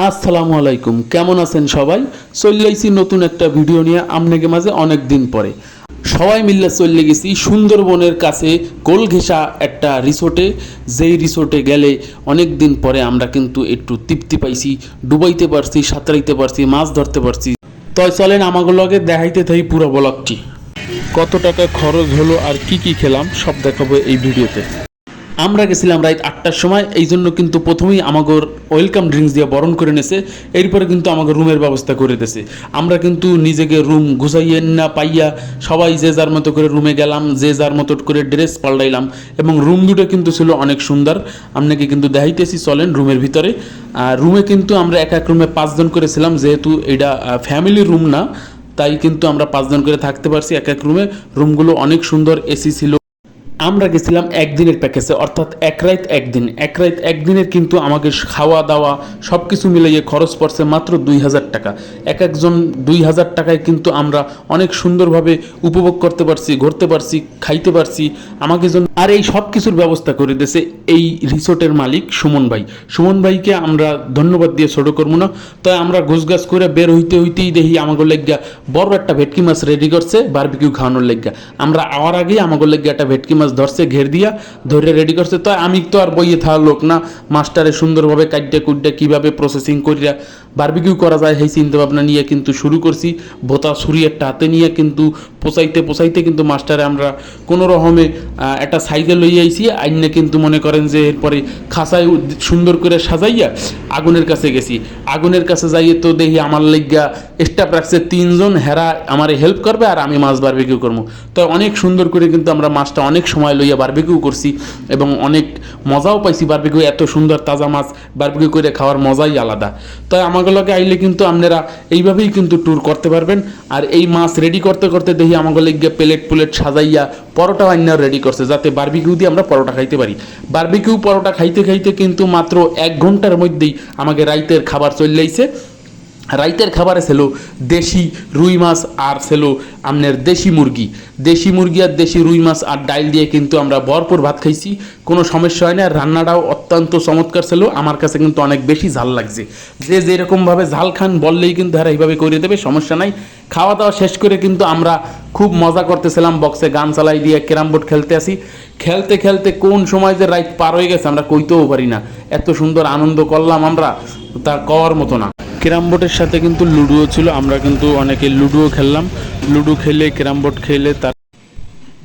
আসসালামু আলাইকুম, কেমন আছেন সবাই? চলে আইছি নতুন একটা ভিডিও নিয়ে আপনাকে মাঝে অনেক দিন পরে। সবাই মিলে চলে গেছি সুন্দরবনের কাছে কোলঘেঁষা একটা রিসোর্টে। যেই রিসোর্টে গেলে অনেক দিন পরে আমরা কিন্তু একটু তৃপ্তি পাইছি, ডুবাইতে পারছি, সাঁতরাইতে পারছি, মাছ ধরতে পারছি। তয় চলেন আমাগুলোকে দেখাইতে থাকি পুরো ব্লগটি। কত টাকা খরচ হলো আর কি কি খেলাম সব দেখাবো এই ভিডিওতে। আমরা গেছিলাম রাত 8টার সময়, এই জন্য কিন্তু প্রথমেই আমাগর ওয়েলকাম ড্রিঙ্কস দিয়ে বরণ করে নেছে। এরপরে কিন্তু আমাকে রুমের ব্যবস্থা করে দিয়েছে। আমরা কিন্তু নিজেকে রুম গুছাইয়ে না পাইয়া সবাই যে যার মতো করে রুমে গেলাম, যে যার মতো করে ড্রেস পাল্টাইলাম। এবং রুম দুটো কিন্তু ছিল অনেক সুন্দর, আপনাকে কিন্তু দেখাইতেছি চলেন রুমের ভিতরে। আর রুমে কিন্তু আমরা এক এক রুমে 5 জন করেছিলাম, যেহেতু এটা ফ্যামিলি রুম না, তাই কিন্তু আমরা 5 জন করে থাকতে পারছি এক এক রুমে। রুমগুলো অনেক সুন্দর, এসি ছিল। আমরা গেছিলাম একদিনের প্যাকেজে, অর্থাৎ এক রাত একদিনের কিন্তু আমাকে খাওয়া দাওয়া সব কিছু মিলিয়ে খরচ পড়ছে মাত্র 2000 টাকা। এক একজন 2000 টাকায় কিন্তু আমরা অনেক সুন্দরভাবে উপভোগ করতে পারছি, ঘুরতে পারছি, খাইতে পারছি আমাকে জন্য। আর এই সব কিছুর ব্যবস্থা করে দিয়েছে এই রিসোর্টের মালিক সুমন ভাই। সুমন ভাইকে আমরা ধন্যবাদ দিয়ে ছোটো করবো না। তাই আমরা গোছগাছ করে বের হইতেই দেখি আমাকে লেগা বড় একটা ভেটকি মাছ রেডি করছে বারবিকিউ খাওয়ানোর লেগা। আমরা আওয়ার আগেই আমাকে লেগে একটা ভেটকি মাছ ধরছে, ঘের দিয়া ধরে রেডি করছে। তো আমি তো আর বইয়ে থাকার লোক না, মাছটারে সুন্দরভাবে কাটতে কুটতে কীভাবে প্রসেসিং করিয়া বারবিকিউ করা যায় সেই চিন্তা ভাবনা নিয়ে কিন্তু শুরু করছি। ভোতা ছুরি একটা হাতে নিয়ে কিন্তু পোষাইতে কিন্তু মাছটারে আমরা কোনো রকমে একটা সাইজে লই আইছি। আইনে কিন্তু মনে করেন যে এরপরে খাঁচায় সুন্দর করে সাজাইয়া আগুনের কাছে গেছি। আগুনের কাছে যাইয়ে তো দেখি আমার লেগা স্টাফ রাখছে 3 জন, হেরা আমারে হেল্প করবে আর আমি মাছ বারবিকিউ করবো। তো অনেক সুন্দর করে কিন্তু আমরা মাছটা অনেক সময় লইয়া বারবিকিউ করছি এবং অনেক মজাও পাইছি। বারবিকিউ এত সুন্দর তাজা মাছ বারবিকিউ করে খাওয়ার মজাই আলাদা। তাই আমাগুলোকে আইলে কিন্তু আপনারা এইভাবেই কিন্তু ট্যুর করতে পারবেন। আর এই মাছ রেডি করতে করতে দেখি আমাগুলো গিয়ে প্লেট সাজাইয়া পরোটা আইনাও রেডি করছে, যাতে বারবিকিউ দিয়ে আমরা পরোটা খাইতে পারি। বারবিকিউ পরোটা খাইতে কিন্তু মাত্র 1 ঘন্টার মধ্যেই আমাকে রাইতের খাবার চলে আইছে। রাইতের খাবারে ছিল দেশি রুই মাছ আর ছিল আপনার দেশি মুরগি আর দেশি রুই মাছ আর ডাইল দিয়ে কিন্তু আমরা ভরপুর ভাত খাইছি, কোনো সমস্যা হয় না। আর রান্নাটাও অত্যন্ত চমৎকার ছিল, আমার কাছে কিন্তু অনেক বেশি ঝাল লাগছে। যে যেরকমভাবে ঝাল খান বললেই কিন্তু এরা এইভাবে করে দেবে, সমস্যা নাই। খাওয়া দাওয়া শেষ করে কিন্তু আমরা খুব মজা করতেছিলাম, বক্সে গান চালাই দিয়ে ক্যারাম বোর্ড খেলতে আসি। খেলতে কোন সময় যে রাত পার হয়ে গেছে আমরা কইতেও পারি না, এত সুন্দর আনন্দ করলাম আমরা, তা কওয়ার মতো না। ক্যারাম বোর্ডের সাথে কিন্তু লুডোও ছিল, আমরা কিন্তু অনেকে লুডোও খেললাম। লুডো খেলে ক্যারাম বোর্ড খেলে তার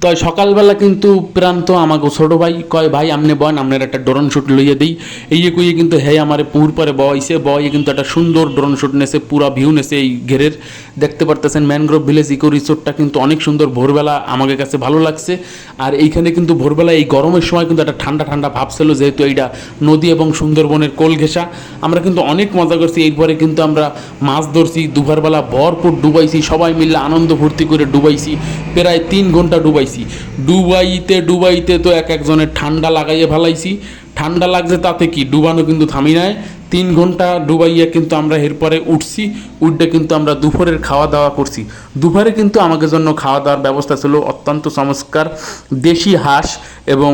তো সকালবেলা কিন্তু প্রান্ত আমাকে ছোটো ভাই কয়, ভাই আপনি বন আপনার একটা ড্রোন শ্যুট লইয়ে দিই। এই কইয়ে কিন্তু হ্যাঁ আমার পুর পরে বয়সে কিন্তু একটা সুন্দর ড্রোন শ্যুট নেছে, পুরা ভিউ নেছে এই ঘেরের। দেখতে পারতেছেন ম্যানগ্রোভ ভিলেজ ইকো রিসোর্টটা কিন্তু অনেক সুন্দর। ভোরবেলা আমাদের কাছে ভালো লাগছে। আর এইখানে কিন্তু ভোরবেলা এই গরমের সময় কিন্তু একটা ঠান্ডা ভাব ছিল, যেহেতু এইটা নদী এবং সুন্দরবনের কোল ঘেঁষা। আমরা কিন্তু অনেক মজা করছি। এরপরে কিন্তু আমরা মাছ ধরছি, দুপুরবেলা ভরপুর ডুবাইছি, সবাই মিলে আনন্দ ফুর্তি করে ডুবাইছি। প্রায় 3 ঘন্টা ডুবাইতে তো এক একজনের ঠান্ডা লাগাইয়ে ফেলাইছি। ঠান্ডা লাগছে তাতে কি, ডুবানো কিন্তু থামি নাই। 3 ঘন্টা ডুবাইয়া কিন্তু আমরা এরপরে উঠে কিন্তু আমরা দুপুরের খাওয়া দাওয়া করছি। দুপুরে কিন্তু আমাদের জন্য খাওয়া দাওয়ার ব্যবস্থা ছিল অত্যন্ত চমৎকার। দেশি হাঁস এবং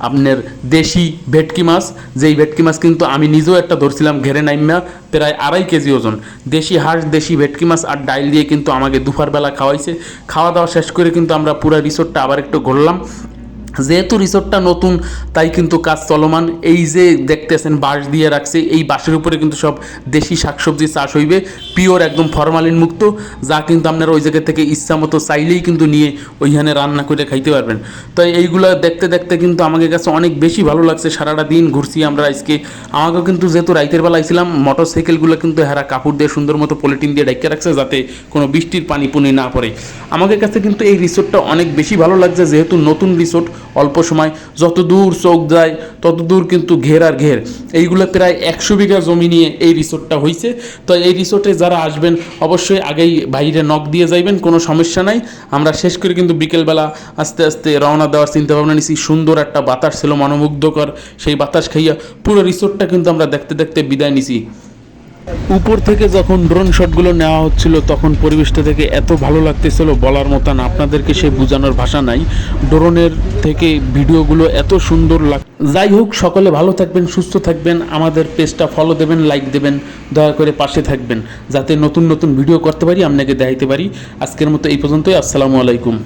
আপনার দেশি ভেটকি মাছ, যেই ভেটকি মাছ কিন্তু আমি নিজেও একটা ধরছিলাম ঘেরে নাইমা, প্রায় 2.5 কেজি ওজন। দেশি হাঁস, দেশি ভেটকি মাছ আর ডাইল দিয়ে কিন্তু আমাকে দুপুরবেলা খাওয়াইছে। খাওয়া দাওয়া শেষ করে কিন্তু আমরা পুরো রিসোর্টটা আবার একটু ঘুরলাম। যেহেতু রিসোর্টটা নতুন তাই কিন্তু কাজ চলমান। এই যে দেখতেছেন বাঁশ দিয়ে রাখছে, এই বাঁশের উপরে কিন্তু সব দেশি শাকসবজি চাষ হইবে, পিওর একদম ফরমালিন মুক্ত, যা কিন্তু আপনারা ওই জায়গা থেকে ইচ্ছা মতো চাইলেই কিন্তু নিয়ে ওইখানে রান্না করে খাইতে পারবেন। তো এইগুলো দেখতে কিন্তু আমাদের কাছে অনেক বেশি ভালো লাগছে। সারাটা দিন ঘুরছি আমরা আজকে। আমাকেও কিন্তু যেহেতু রাইতের বেলা আইছিলাম, মোটর সাইকেলগুলো কিন্তু হেরা কাপড় দিয়ে সুন্দর মতো পলিথিন দিয়ে ঢেকে রাখছে, যাতে কোনো বৃষ্টির পানি পুনি না পড়ে। আমাদের কাছে কিন্তু এই রিসোর্টটা অনেক বেশি ভালো লাগছে, যেহেতু নতুন রিসোর্ট। অল্প সময় যত দূর চোখ যায় তত দূর কিন্তু ঘের আর ঘের। এইগুলো প্রায় 100 বিঘা জমি নিয়ে এই রিসোর্টটা হয়েছে। তো এই রিসোর্টে যারা আসবেন অবশ্যই আগেই বাইরে নক দিয়ে যাইবেন, কোনো সমস্যা নাই। আমরা শেষ করে কিন্তু বিকেলবেলা আস্তে রওনা দেওয়ার চিন্তা ভাবনা নিছি। সুন্দর একটা বাতাস ছিল মনোমুগ্ধকর, সেই বাতাস খাইয়া পুরো রিসোর্টটা কিন্তু আমরা দেখতে বিদায় নিছি। উপর থেকে যখন ড্রোন শটগুলো নেওয়া হচ্ছিল তখন পরিবেশটা থেকে এত ভালো লাগতেছিল বলার মতো না, আপনাদেরকে সে বোঝানোর ভাষা নাই। ড্রোনের থেকে ভিডিওগুলো এত সুন্দর যাই হোক, সকলে ভালো থাকবেন, সুস্থ থাকবেন, আমাদের পেজটা ফলো দেবেন, লাইক দেবেন, দয়া করে পাশে থাকবেন যাতে নতুন নতুন ভিডিও করতে পারি, আপনাকে দেখাইতে পারি। আজকের মতো এই পর্যন্তই। আসসালামু আলাইকুম।